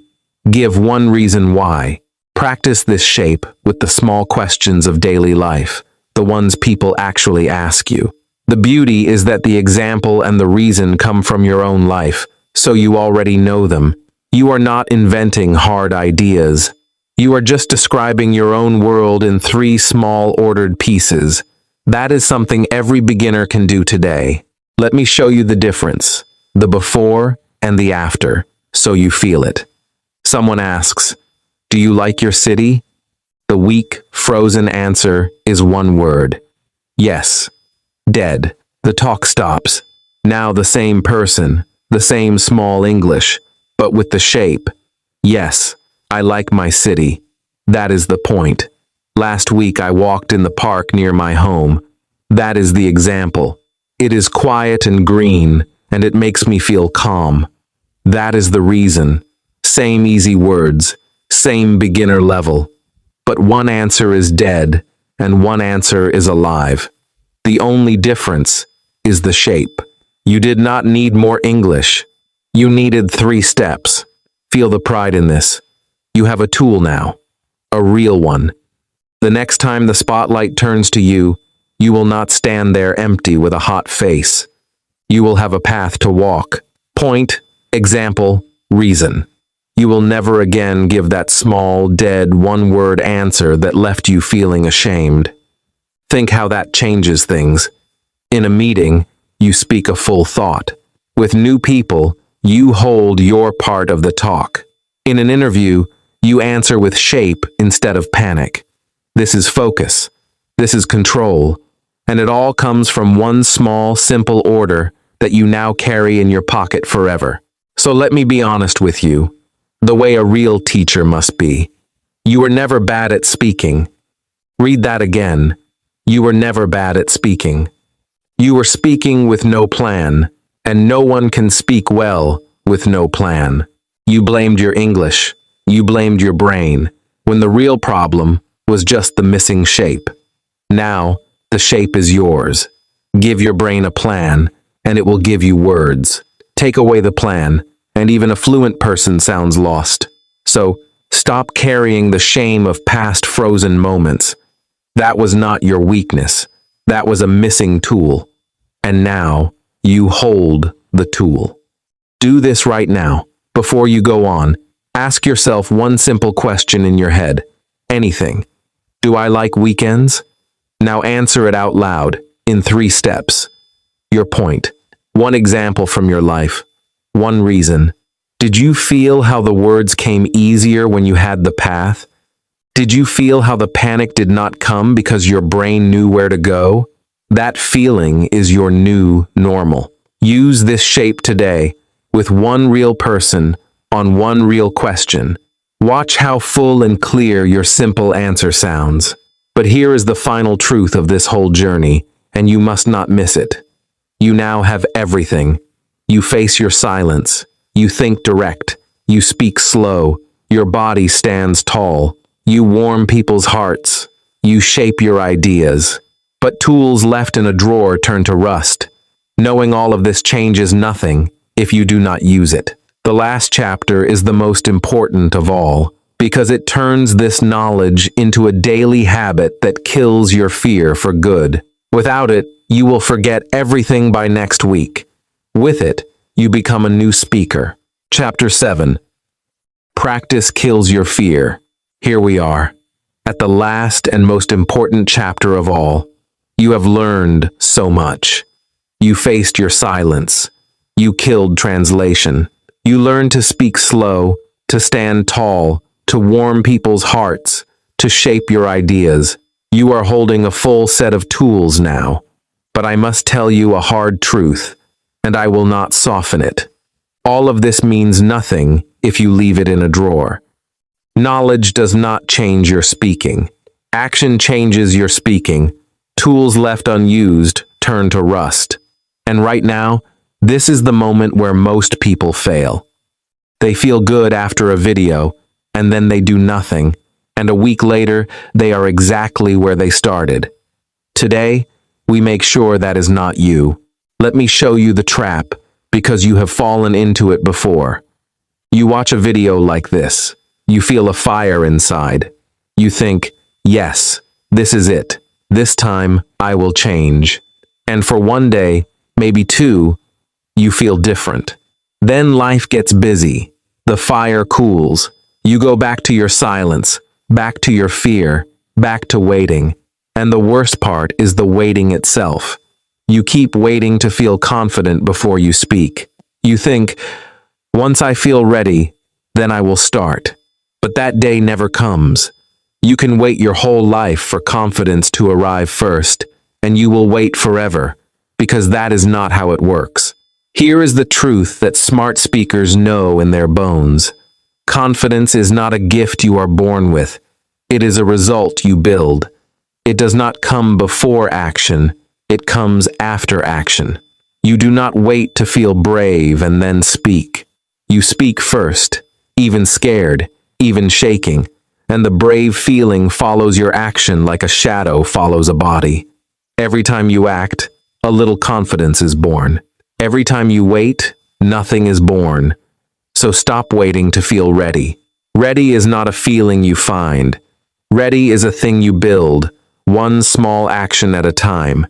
give one reason why. Practice this shape with the small questions of daily life, the ones people actually ask you. The beauty is that the example and the reason come from your own life, so you already know them. You are not inventing hard ideas. You are just describing your own world in 3 small ordered pieces. That is something every beginner can do today. Let me show you the difference, the before and the after, so you feel it. Someone asks, do you like your city? The weak, frozen answer is one word. Yes. Dead. The talk stops. Now the same person, the same small English, but with the shape. Yes, I like my city. That is the point. Last week I walked in the park near my home. That is the example. It is quiet and green, and it makes me feel calm. That is the reason. Same easy words, same beginner level. But one answer is dead, and one answer is alive. The only difference is the shape. You did not need more English. You needed 3 steps. Feel the pride in this. You have a tool now, a real one. The next time the spotlight turns to you, you will not stand there empty with a hot face. You will have a path to walk. Point, example, reason. You will never again give that small, dead, one-word answer that left you feeling ashamed. Think how that changes things. In a meeting, you speak a full thought. With new people, you hold your part of the talk. In an interview, you answer with shape instead of panic. This is focus. This is control. And it all comes from one small, simple order that you now carry in your pocket forever. So let me be honest with you, the way a real teacher must be. You were never bad at speaking. Read that again. You were never bad at speaking. You were speaking with no plan, and no one can speak well with no plan. You blamed your English. You blamed your brain, when the real problem was just the missing shape. Now, the shape is yours. Give your brain a plan, and it will give you words. Take away the plan, and even a fluent person sounds lost. So, stop carrying the shame of past frozen moments. That was not your weakness. That was a missing tool. And now, you hold the tool. Do this right now. Before you go on, ask yourself one simple question in your head. Anything. Do I like weekends? Now answer it out loud, in 3 steps. Your point. One example from your life. One reason. Did you feel how the words came easier when you had the path? Did you feel how the panic did not come because your brain knew where to go? That feeling is your new normal. Use this shape today with one real person on one real question. Watch how full and clear your simple answer sounds. But here is the final truth of this whole journey, and you must not miss it. You now have everything. You face your silence. You think direct. You speak slow. Your body stands tall. You warm people's hearts. You shape your ideas. But tools left in a drawer turn to rust. Knowing all of this changes nothing if you do not use it. The last chapter is the most important of all, because it turns this knowledge into a daily habit that kills your fear for good. Without it, you will forget everything by next week. With it, you become a new speaker. Chapter 7. Practice kills your fear. Here we are, at the last and most important chapter of all. You have learned so much. You faced your silence. You killed translation. You learned to speak slow, to stand tall, to warm people's hearts, to shape your ideas. You are holding a full set of tools now. But I must tell you a hard truth, and I will not soften it. All of this means nothing if you leave it in a drawer. Knowledge does not change your speaking. Action changes your speaking. Tools left unused turn to rust. And right now, this is the moment where most people fail. They feel good after a video, and then they do nothing, and a week later, they are exactly where they started. Today, we make sure that is not you. Let me show you the trap, because you have fallen into it before. You watch a video like this. You feel a fire inside. You think, yes, this is it. This time, I will change. And for one day, maybe two, you feel different. Then life gets busy. The fire cools. You go back to your silence, back to your fear, back to waiting. And the worst part is the waiting itself. You keep waiting to feel confident before you speak. You think, once I feel ready, then I will start. But that day never comes. You can wait your whole life for confidence to arrive first, and you will wait forever, because that is not how it works. Here is the truth that smart speakers know in their bones. Confidence is not a gift you are born with. It is a result you build. It does not come before action. It comes after action. You do not wait to feel brave and then speak. You speak first, even scared, even shaking, and the brave feeling follows your action like a shadow follows a body. Every time you act, a little confidence is born. Every time you wait, nothing is born. So stop waiting to feel ready. Ready is not a feeling you find. Ready is a thing you build, one small action at a time.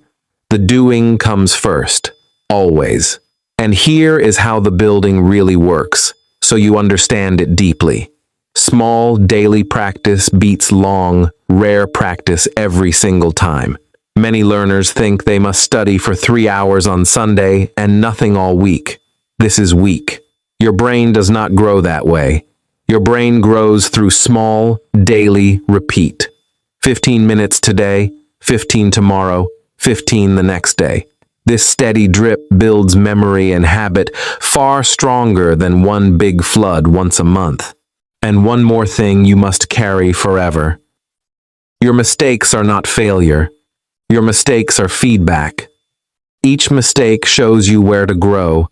The doing comes first, always. And here is how the building really works, so you understand it deeply. Small, daily practice beats long, rare practice every single time. Many learners think they must study for 3 hours on Sunday and nothing all week. This is weak. Your brain does not grow that way. Your brain grows through small, daily repeat. 15 minutes today, 15 tomorrow, 15 the next day. This steady drip builds memory and habit far stronger than one big flood once a month. And one more thing you must carry forever. Your mistakes are not failure. Your mistakes are feedback. Each mistake shows you where to grow,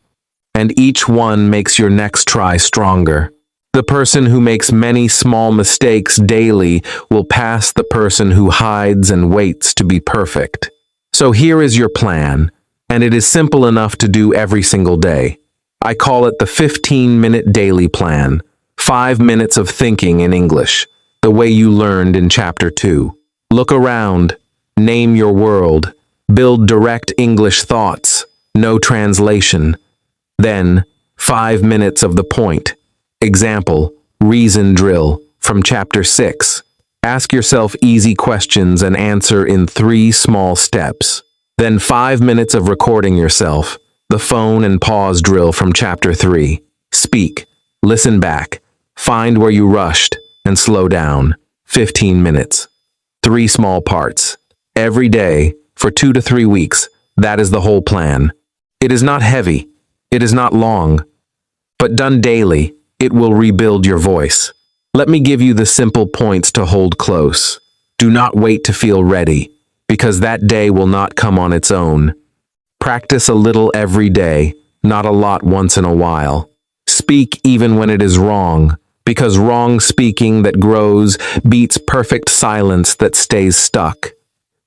and each one makes your next try stronger. The person who makes many small mistakes daily will pass the person who hides and waits to be perfect. So here is your plan, and it is simple enough to do every single day. I call it the 15-minute daily plan. 5 minutes of thinking in English, the way you learned in Chapter 2. Look around. Name your world. Build direct English thoughts. No translation. Then, 5 minutes of the point. Example, reason drill from Chapter 6. Ask yourself easy questions and answer in 3 small steps. Then 5 minutes of recording yourself. The phone and pause drill from Chapter 3. Speak. Listen back. Find where you rushed and slow down. 15 minutes. 3 small parts. Every day, for 2 to 3 weeks, that is the whole plan. It is not heavy. It is not long. But done daily, it will rebuild your voice. Let me give you the simple points to hold close. Do not wait to feel ready, because that day will not come on its own. Practice a little every day, not a lot once in a while. Speak even when it is wrong, because wrong speaking that grows beats perfect silence that stays stuck.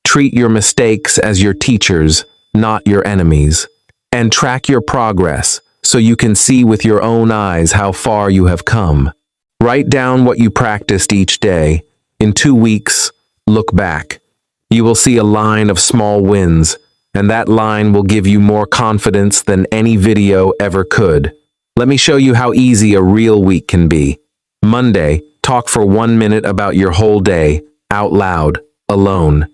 Treat your mistakes as your teachers, not your enemies. And track your progress so you can see with your own eyes how far you have come. Write down what you practiced each day. In 2 weeks, look back. You will see a line of small wins, and that line will give you more confidence than any video ever could. Let me show you how easy a real week can be. Monday, talk for 1 minute about your whole day, out loud, alone.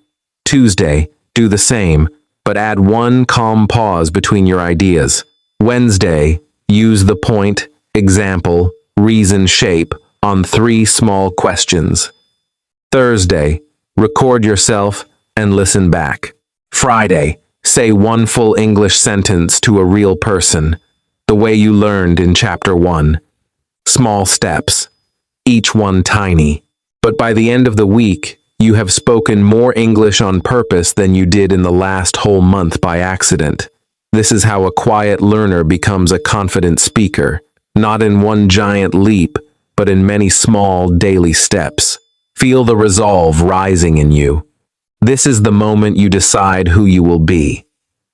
Tuesday, do the same, but add one calm pause between your ideas. Wednesday, use the point, example, reason shape on 3 small questions. Thursday, record yourself and listen back. Friday, say 1 full English sentence to a real person, the way you learned in chapter 1. Small steps, each one tiny. But by the end of the week, you have spoken more English on purpose than you did in the last whole month by accident. This is how a quiet learner becomes a confident speaker, not in one giant leap, but in many small daily steps. Feel the resolve rising in you. This is the moment you decide who you will be.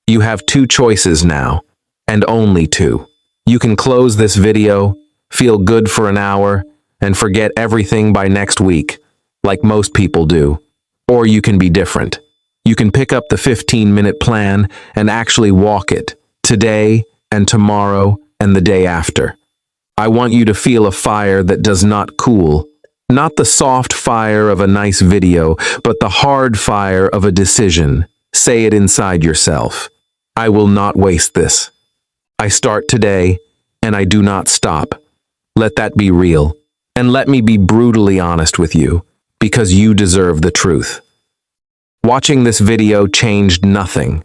You have 2 choices now, and only 2. You can close this video, feel good for an hour, and forget everything by next week, like most people do. Or you can be different. You can pick up the 15-minute plan and actually walk it, today and tomorrow and the day after. I want you to feel a fire that does not cool. Not the soft fire of a nice video, but the hard fire of a decision. Say it inside yourself. I will not waste this. I start today, and I do not stop. Let that be real. And let me be brutally honest with you, because you deserve the truth. Watching this video changed nothing.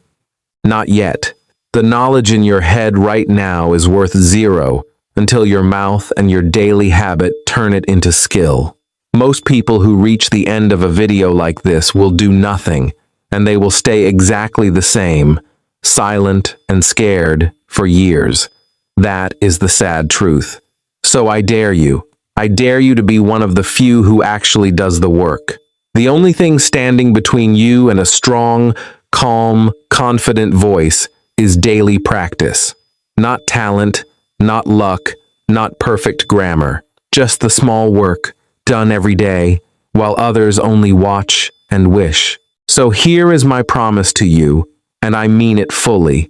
Not yet. The knowledge in your head right now is worth 0 until your mouth and your daily habit turn it into skill. Most people who reach the end of a video like this will do nothing, and they will stay exactly the same, silent and scared, for years. That is the sad truth. So I dare you to be one of the few who actually does the work. The only thing standing between you and a strong, calm, confident voice is daily practice. Not talent, not luck, not perfect grammar. Just the small work, done every day, while others only watch and wish. So here is my promise to you, and I mean it fully.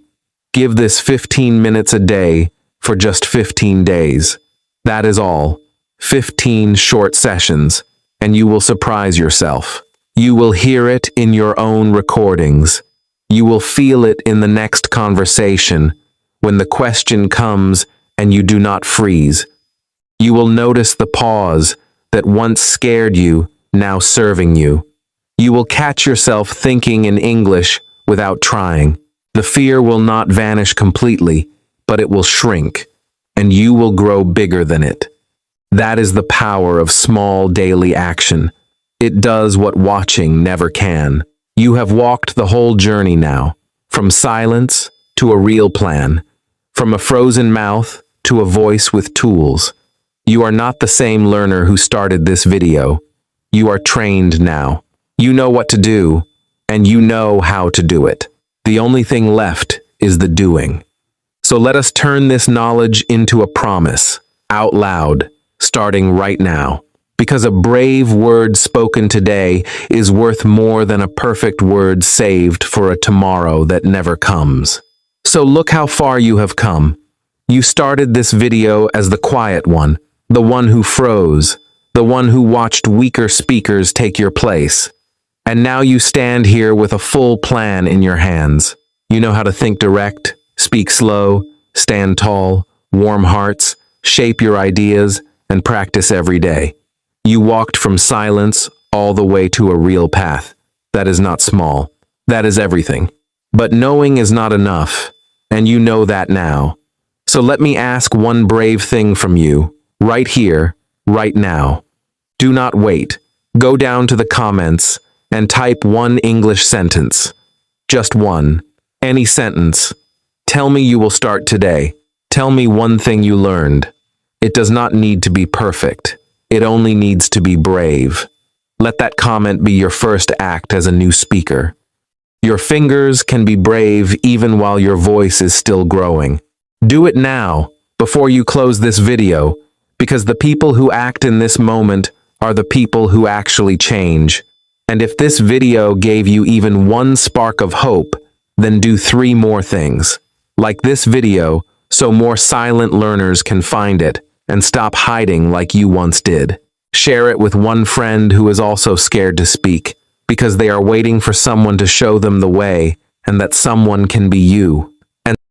Give this 15 minutes a day for just 15 days. That is all. 15 short sessions, and you will surprise yourself. You will hear it in your own recordings. You will feel it in the next conversation, when the question comes and you do not freeze. You will notice the pause that once scared you, now serving you. You will catch yourself thinking in English without trying. The fear will not vanish completely, but it will shrink, and you will grow bigger than it. That is the power of small daily action. It does what watching never can. You have walked the whole journey now, from silence to a real plan, from a frozen mouth to a voice with tools. You are not the same learner who started this video. You are trained now. You know what to do, and you know how to do it. The only thing left is the doing. So let us turn this knowledge into a promise, out loud, starting right now. Because a brave word spoken today is worth more than a perfect word saved for a tomorrow that never comes. So look how far you have come. You started this video as the quiet one, the one who froze, the one who watched weaker speakers take your place. And now you stand here with a full plan in your hands. You know how to think direct, speak slow, stand tall, warm hearts, shape your ideas, and practice every day. You walked from silence all the way to a real path. That is not small. That is everything. But knowing is not enough, and you know that now. So let me ask one brave thing from you, right here, right now. Do not wait. Go down to the comments and type 1 English sentence. Just one. Any sentence. Tell me you will start today. Tell me one thing you learned. It does not need to be perfect. It only needs to be brave. Let that comment be your first act as a new speaker. Your fingers can be brave even while your voice is still growing. Do it now, before you close this video, because the people who act in this moment are the people who actually change. And if this video gave you even one spark of hope, then do 3 more things. Like this video, so more silent learners can find it and stop hiding like you once did. Share it with one friend who is also scared to speak, because they are waiting for someone to show them the way, and that someone can be you.